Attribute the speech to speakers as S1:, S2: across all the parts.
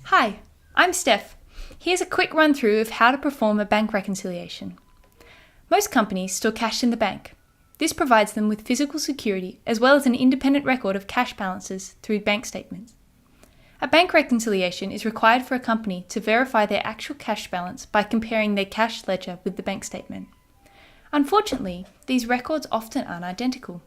S1: Hi, I'm Steph. Here's a quick run through of how to perform a bank reconciliation. Most companies store cash in the bank. This provides them with physical security as well as an independent record of cash balances through bank statements. A bank reconciliation is required for a company to verify their actual cash balance by comparing their cash ledger with the bank statement. Unfortunately, these records often aren't identical.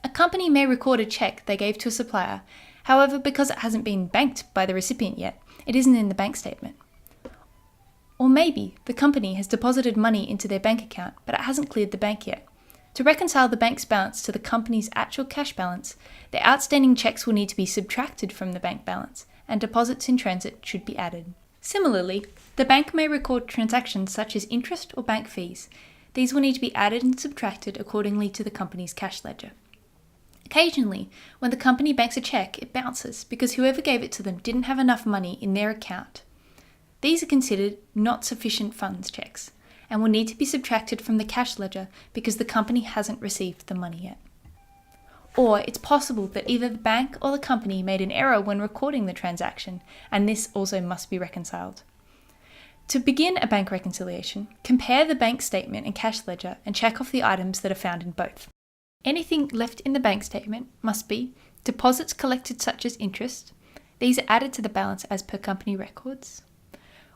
S1: A company may record a check they gave to a supplier, however, because it hasn't been banked by the recipient yet, it isn't in the bank statement. Or maybe the company has deposited money into their bank account, but it hasn't cleared the bank yet. To reconcile the bank's balance to the company's actual cash balance, the outstanding checks will need to be subtracted from the bank balance, and deposits in transit should be added. Similarly, the bank may record transactions such as interest or bank fees. These will need to be added and subtracted accordingly to the company's cash ledger. Occasionally, when the company banks a check, it bounces because whoever gave it to them didn't have enough money in their account. These are considered not sufficient funds checks and will need to be subtracted from the cash ledger because the company hasn't received the money yet. Or it's possible that either the bank or the company made an error when recording the transaction, and this also must be reconciled. To begin a bank reconciliation, compare the bank statement and cash ledger and check off the items that are found in both. Anything left in the bank statement must be deposits collected such as interest. These are added to the balance as per company records.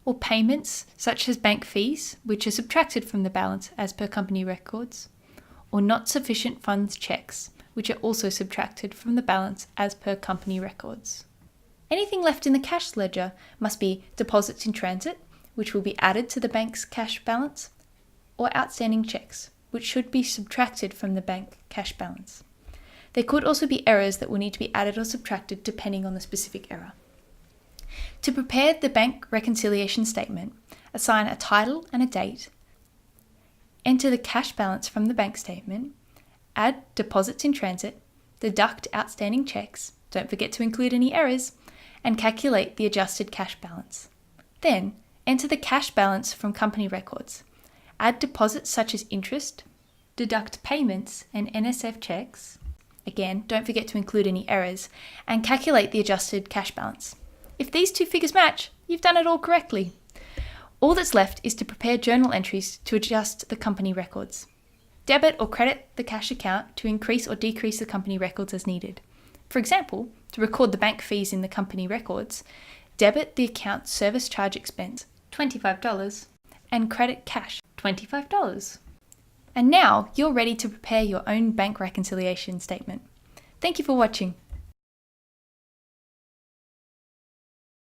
S1: Or payments such as bank fees, which are subtracted from the balance as per company records. Or not sufficient funds checks, which are also subtracted from the balance as per company records. Anything left in the cash ledger must be deposits in transit, which will be added to the bank's cash balance, or outstanding checks, which should be subtracted from the bank cash balance. There could also be errors that will need to be added or subtracted depending on the specific error. To prepare the bank reconciliation statement, assign a title and a date, enter the cash balance from the bank statement, add deposits in transit, deduct outstanding checks, don't forget to include any errors, and calculate the adjusted cash balance. Then, enter the cash balance from company records. Add deposits such as interest, deduct payments and NSF checks. Again, don't forget to include any errors, and calculate the adjusted cash balance. If these two figures match, you've done it all correctly. All that's left is to prepare journal entries to adjust the company records. Debit or credit the cash account to increase or decrease the company records as needed. For example, to record the bank fees in the company records, debit the account service charge expense, $25, and credit cash, $25. And now you're ready to prepare your own bank reconciliation statement. Thank you for watching.